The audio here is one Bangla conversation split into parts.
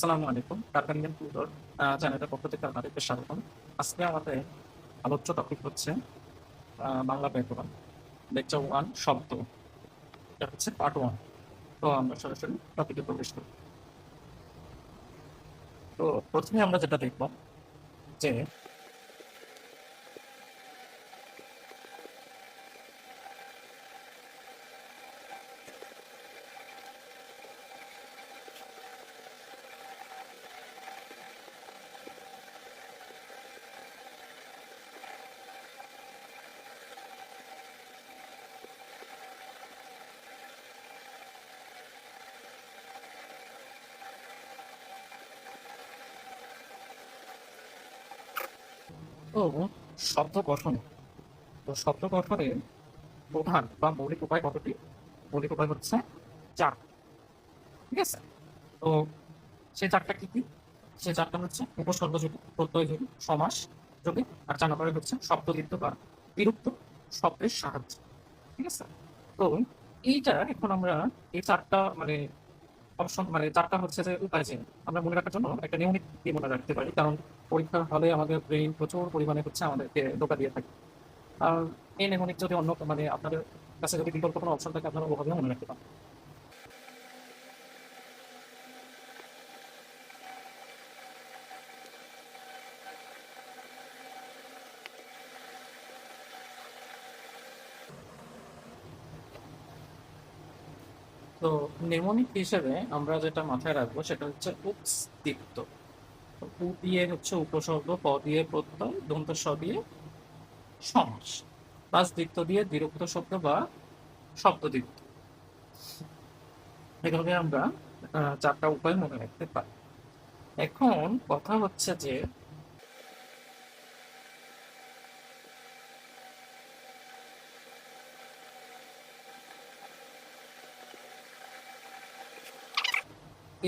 আসসালামু আলাইকুম। টার্গানিয়ান টুডর চ্যানেলের পক্ষ থেকে আপনাদেরকে স্বাগতম। আজকে আমাদের আলোচ্য টপিক হচ্ছে বাংলা ব্যাকরণ। লেকচার 1 শব্দ। এটা হচ্ছে পার্ট 1। তো আমরা সরাসরি টপিকে প্রবেশ করি। তো প্রথমে আমরা যেটা দেখব যে তো শব্দ গঠন। তো শব্দ গঠনের প্রধান বা মৌলিক উপায় কতটি? মৌলিক উপায় হচ্ছে 4। ঠিক আছে? তো সেই 4টা কি কি? সেই 4টা হচ্ছে উপসর্গ যোগী, প্রত্যয় যোগী, সমাস যোগী, আর 4 নম্বরে হচ্ছে শব্দযুক্ত বা বিরুক্ত শব্দের সাহায্য। ঠিক আছে? তো এইটা এখন আমরা এই 4টা মানে অপশন মানে 4টা হচ্ছে যে উপায় যে আমরা মনে রাখার জন্য একটা নিয়মিত দিয়ে মনে রাখতে পারি। কারণ পরীক্ষার হলে আমাদের ব্রেইন প্রচুর পরিমাণে হচ্ছে আমাদেরকে ধোঁকা দিয়ে থাকে। আর এই নেমোনিক যদি অন্য মানে আপনাদের কাছে যদি বিকল্প কোনো অপশন থাকে আপনারা ওভাবেও মনে রাখতে পারেন। তো নেমোনিক হিসেবে আমরা যেটা মাথায় রাখবো সেটা হচ্ছে উপস্থিত। উ দিয়ে হচ্ছে উপসর্গ, প দিয়ে প্রত্যয়, দন্ত স দিয়ে সমাস, প্লাস দ্বিত্ব দিয়ে দ্বিরুক্ত শব্দ বা শব্দদ্বিত্ব। এভাবে আমরা 4টা উপায় মনে রাখতে পারি। এখন কথা হচ্ছে যে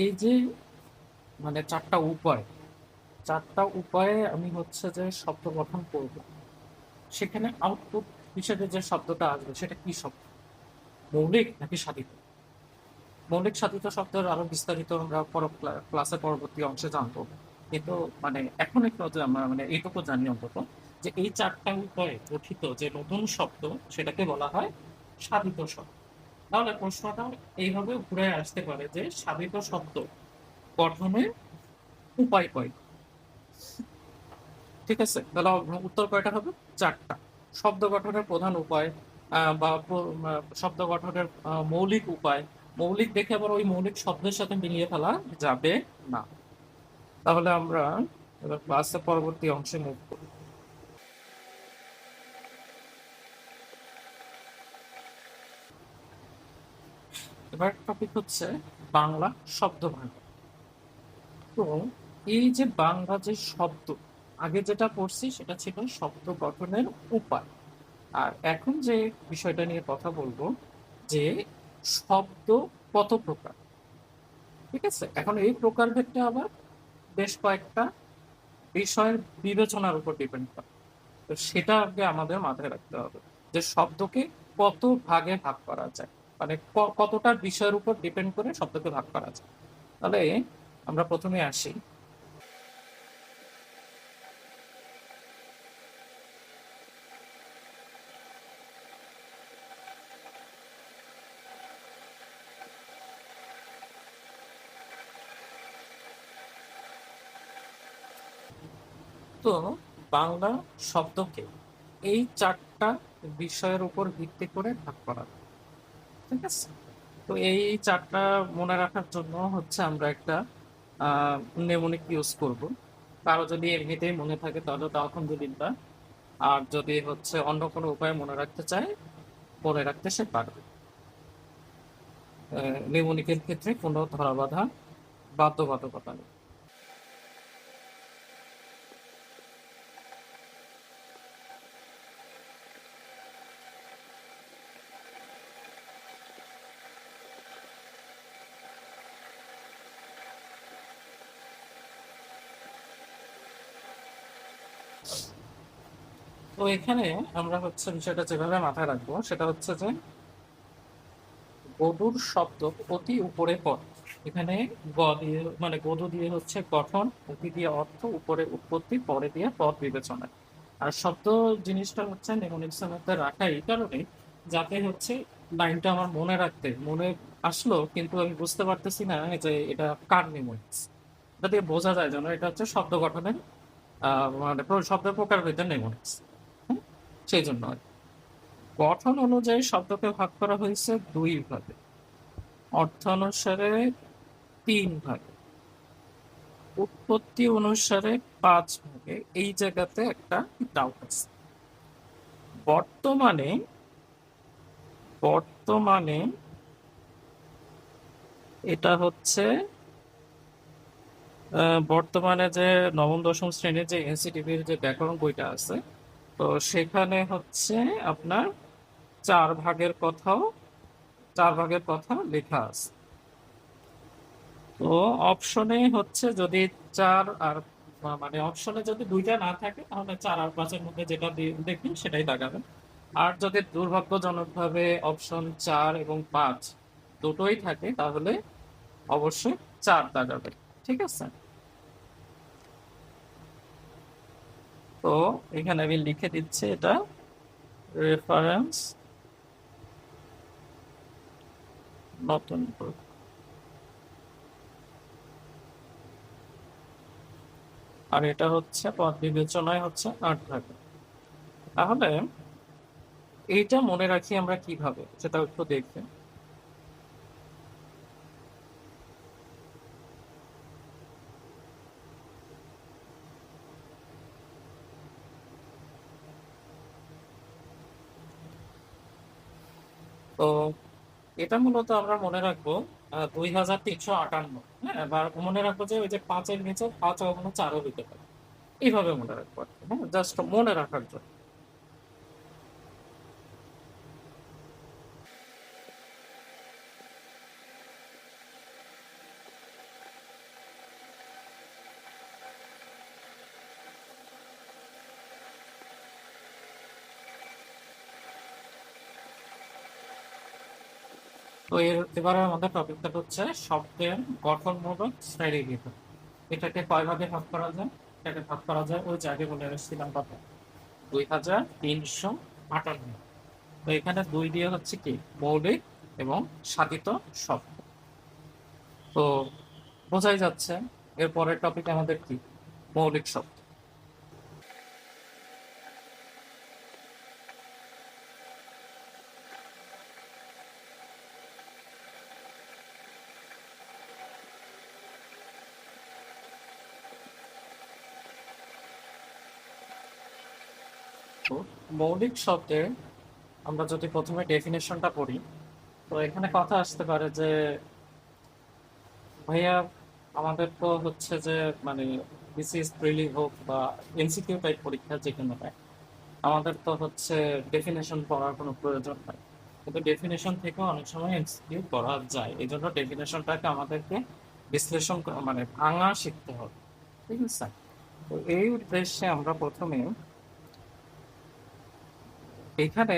এই যে মানে 4টা উপায়ে আমি হচ্ছে যে শব্দ গঠন করব, সেখানে আউটপুট হিসেবে যে শব্দটা আসবে সেটা কি শব্দ? মৌলিক নাকি সাধিত? মৌলিক সাধিত শব্দের আরো বিস্তারিত আমরা ক্লাসের পরবর্তী অংশে জানবো। কিন্তু মানে এখন একটু যে আমরা মানে এইটুকু জানি অন্তত যে এই 4টা উপায়ে গঠিত যে নতুন শব্দ সেটাকে বলা হয় সাধিত শব্দ। তাহলে প্রশ্নটা এইভাবে ঘুরে আসতে পারে যে সাধিত শব্দ গঠনের উপায় কয়? ঠিক আছে? তাহলে উত্তর কয়টা হবে? 4টা। শব্দ গঠনের প্রধান উপায় বা শব্দ গঠনের মৌলিক উপায়। মৌলিক দেখে আবার ওই মৌলিক শব্দের সাথে মিলিয়ে ফেলা যাবে না। তাহলে আমরা এবার ক্লাসের পরবর্তী অংশে মুভ করি। এবার টপিক হচ্ছে বাংলা শব্দ ভাণ্ডার। তো এই যে বাংলা যে শব্দ, আগে যেটা পড়ছি সেটা ছিল শব্দ গঠনের উপায়। আর এখন যে বিষয়টা নিয়ে কথা বলবো যে শব্দ কত প্রকার। ঠিক আছে? এখন এই প্রকারভেদটা আবার বেশ কয়েকটা বিষয়ের বিবেচনার উপর ডিপেন্ড করে। তো সেটা আগে আমাদের মাথায় রাখতে হবে যে শব্দকে কত ভাগে ভাগ করা যায়, মানে কতটা বিষয়ের উপর ডিপেন্ড করে শব্দকে ভাগ করা যায়। তাহলে আমরা প্রথমে আসি। তো বাংলা শব্দকে এই 4টা বিষয়ের উপর ভিত্তি করে ভাগ করা যায়। ঠিক আছে? তো এই 4টা মনে রাখার জন্য হচ্ছে আমরা একটা নেমোনিক ইউজ করব। কারো যদি এমনিতেই মনে থাকে তাহলে তো আলহামদুলিল্লাহ। আর যদি হচ্ছে অন্য কোনো উপায়ে মনে রাখতে চায়, মনে রাখতে সে পারবে। নেমোনিকের ক্ষেত্রে কোনো ধরাবাঁধা বাধ্যবাধকতা নেই। তো এখানে আমরা হচ্ছে বিষয়টা যেভাবে মাথায় রাখবো সেটা হচ্ছে যে গরুর শব্দ অতি উপরে পড়ে। এখানে গ দিয়ে মানে গদ দিয়ে হচ্ছে গঠন, উতি দিয়ে অর্থ, উপরে উৎপত্তি, পরে দিয়ে পদ বিবেচনা। আর শব্দ জিনিসটা হচ্ছে নেমোনিক্সের মধ্যে রাখা এই কারণে যাতে হচ্ছে লাইনটা আমার মনে আসলো কিন্তু আমি বুঝতে পারতেছি না যে এটা কার নেমোনিক্স। এটা দিয়ে বোঝা যায় যেন এটা হচ্ছে শব্দ গঠনের মানে শব্দ প্রকারভেদে নেমোনিক্স। হুম? সেই জন্য আর কি। গঠন অনুযায়ী শব্দকে ভাগ করা হয়েছে দুই ভাগে, অর্থ অনুসারে তিন ভাগে, উৎপত্তি অনুসারে পাঁচ ভাগে। এই জায়গাতে একটা ডাউট আছে। বর্তমানে বর্তমানে এটা হচ্ছে বর্তমানে যে নবম দশম শ্রেণীর যে এনসিটিভির যে ব্যাকরণ বইটা আছে, তো সেখানে হচ্ছে আপনার চার ভাগের কথাও চার ভাগের কথা লেখা আছে। তো অপশনে হচ্ছে যদি চার আর মানে অপশনে যদি দুইটা না থাকে তাহলে চার আর পাঁচের মধ্যে যেটা দেখবেন সেটাই দাগাবেন। আর যদি দুর্ভাগ্যজনকভাবে অপশন চার এবং পাঁচ দুটোই থাকে তাহলে অবশ্যই চার দাগাবেন। ঠিক আছে? তো এখানে আমি লিখে দিচ্ছি এটা রেফারেন্স নতুন বই। আর এটা হচ্ছে পদ বিবেচনায় হচ্ছে আট ভাগে। তাহলে এইটা মনে রাখি আমরা কিভাবে সেটা একটু দেখবেন। তো এটা মূলত আমরা মনে রাখবো 2358। হ্যাঁ, বা মনে রাখবো যে ওই যে পাঁচের নিচে পাঁচ কখনো চারও হইতে পারে। এইভাবে মনে রাখবো আর কি, হ্যাঁ, জাস্ট মনে রাখার জন্য। তো এবারে আমাদের টপিকটা হচ্ছে শব্দের গঠনমূলক শ্রেণীবিভাগ। এটাকে কয় ভাগে ভাগ করা যায়? এটাকে ভাগ করা যায় ওই যে আগে বলে এসেছিলাম কত, 2358। তো এখানে দুই দিয়ে হচ্ছে কি মৌলিক এবং সাধিত শব্দ। তো বোঝাই যাচ্ছে এর পরের টপিক আমাদের কি মৌলিক শব্দ। তো মৌলিক শব্দের আমরা যদি প্রথমে ডেফিনেশনটা পড়ি, তো এখানে কথা আসতে পারে যে ভাইয়া আমাদের তো হচ্ছে যে মানে বিসিএস প্রিলি হোক বা এমসিকিউ টাইপ পরীক্ষা যেখানে হয় আমাদের তো হচ্ছে ডেফিনেশন পড়ার কোনো প্রয়োজন নাই, কিন্তু ডেফিনেশন থেকেও অনেক সময় এমসিকিউ পড়া যায়। এই জন্য ডেফিনেশনটাকে আমাদেরকে মানে ভাঙা শিখতে হবে। ঠিক আছে? তো এই উদ্দেশ্যে আমরা প্রথমে এখানে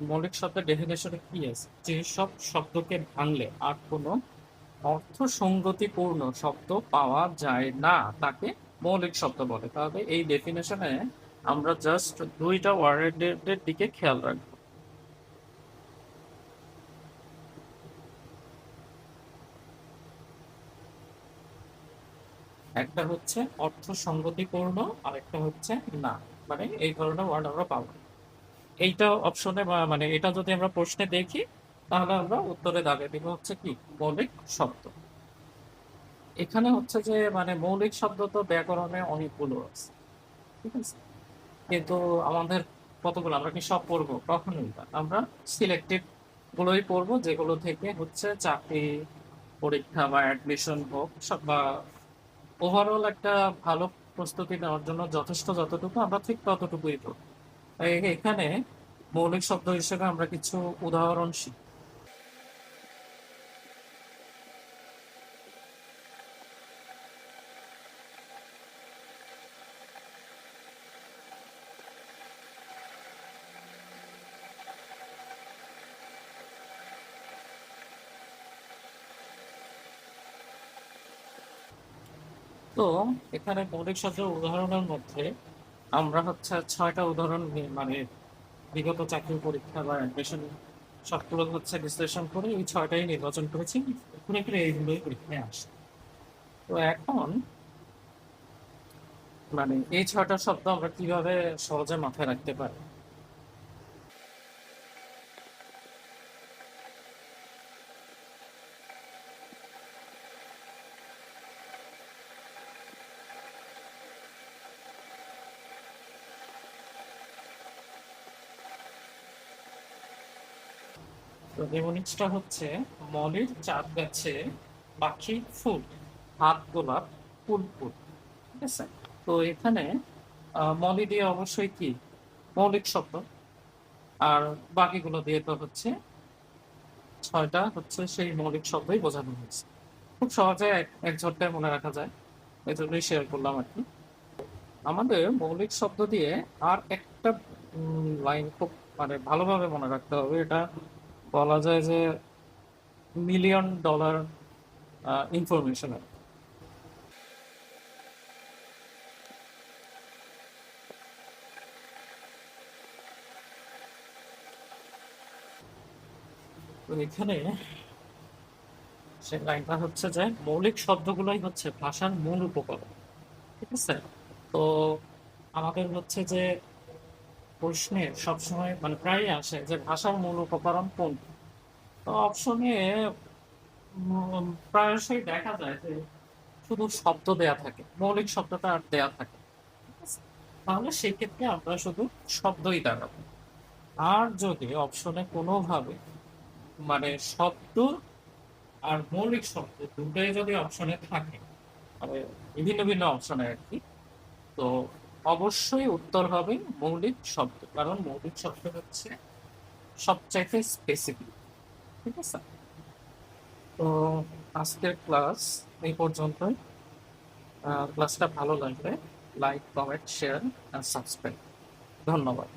মৌলিক শব্দের ডেফিনেশনে কি আছে, যে সব শব্দকে ভাঙলে আর কোনো অর্থ সঙ্গতিপূর্ণ শব্দ পাওয়া যায় না তাকে মৌলিক শব্দ বলে। তাহলে এই ডেফিনেশনে আমরা জাস্ট দুইটা ওয়ার্ডের দিকে খেয়াল রাখবো। একটা হচ্ছে অর্থ সঙ্গতিপূর্ণ আর একটা হচ্ছে না, মানে এই ধরনের ওয়ার্ড আমরা পাবো। এইটা অপশনে মানে এটা যদি আমরা প্রশ্নে দেখি তাহলে আমরা উত্তরে দাগে দিব হচ্ছে কি মৌলিক শব্দ। এখানে হচ্ছে যে মানে মৌলিক শব্দ তো ব্যাকরণে অনেকগুলো আছে। ঠিক আছে? কিন্তু আমাদের কতগুলো আমরা কি সব পড়বো? কখনোই না। আমরা সিলেক্টিভ গুলোই পড়বো যেগুলো থেকে হচ্ছে চাকরি পরীক্ষা বা অ্যাডমিশন হোক সব বা ওভারঅল একটা ভালো প্রস্তুতি নেওয়ার জন্য যথেষ্ট যতটুকু আমরা ঠিক ততটুকুই পড়বো। তাই এখানে মৌলিক শব্দ হিসেবে আমরা কিছু উদাহরণ শিখি। তো এখানে মৌলিক শব্দের উদাহরণের মধ্যে আমরা হচ্ছে ৬টা উদাহরণ মানে বিগত চাকরির পরীক্ষা বা অ্যাডমিশন সবগুলো হচ্ছে বিশ্লেষণ করে এই ৬টাই নির্বাচন করেছি। ঘুরে ফিরে এইগুলোই পরীক্ষায় আসে। তো এখন মানে এই ৬টা শব্দ আমরা কিভাবে সহজে মাথায় রাখতে পারি? তো নিউমোনিক্সটা হচ্ছে মলির চাঁদ গাছে পাখি ফুল, হাত গোলাপ ফুল ফুল। ঠিক আছে? তো এখানে মলি দিয়ে অবশ্যই কি মৌলিক শব্দ, আর বাকিগুলো দিয়ে তো হচ্ছে ৬টা হচ্ছে সেই মৌলিক শব্দই বোঝানো হয়েছে। খুব সহজে এক ঝটকায় মনে রাখা যায়। এজন্যই শেয়ার করলাম আরকি। আমাদের মৌলিক শব্দ দিয়ে আর একটা লাইন খুব মানে ভালোভাবে মনে রাখতে হবে। এটা বলা যায় যে মিলিয়ন ডলার ইনফরমেশন আরকি। তো এখানে সেই লাইনটা হচ্ছে যে মৌলিক শব্দগুলোই হচ্ছে ভাষার মূল উপকরণ। ঠিক আছে? তো আমাদের হচ্ছে যে প্রশ্নে সবসময় মানে প্রায়ই আসে যে ভাষার মূল উপকরণ কোনটি? তো অপশনে প্রায়শই দেখা যায় যে শুধু শব্দ দেয়া থাকে, মৌলিক শব্দটা আর দেয়া থাকে। ঠিক আছে? তাহলে সেক্ষেত্রে আমরা শুধু শব্দই দাঁড়াবো। আর যদি অপশনে কোনোভাবে মানে শব্দ আর মৌলিক শব্দ দুটোই যদি অপশনে থাকে, মানে ভিন্ন ভিন্ন অপশনে আর কি, তো অবশ্যই উত্তর হবে মৌলিক শব্দ, কারণ মৌলিক শব্দ হচ্ছে সবচাইতে স্পেসিফিক। ঠিক আছে? তো আজকের ক্লাস এই পর্যন্তই। ক্লাসটা ভালো লাগলে লাইক, কমেন্ট, শেয়ার, সাবস্ক্রাইব। ধন্যবাদ।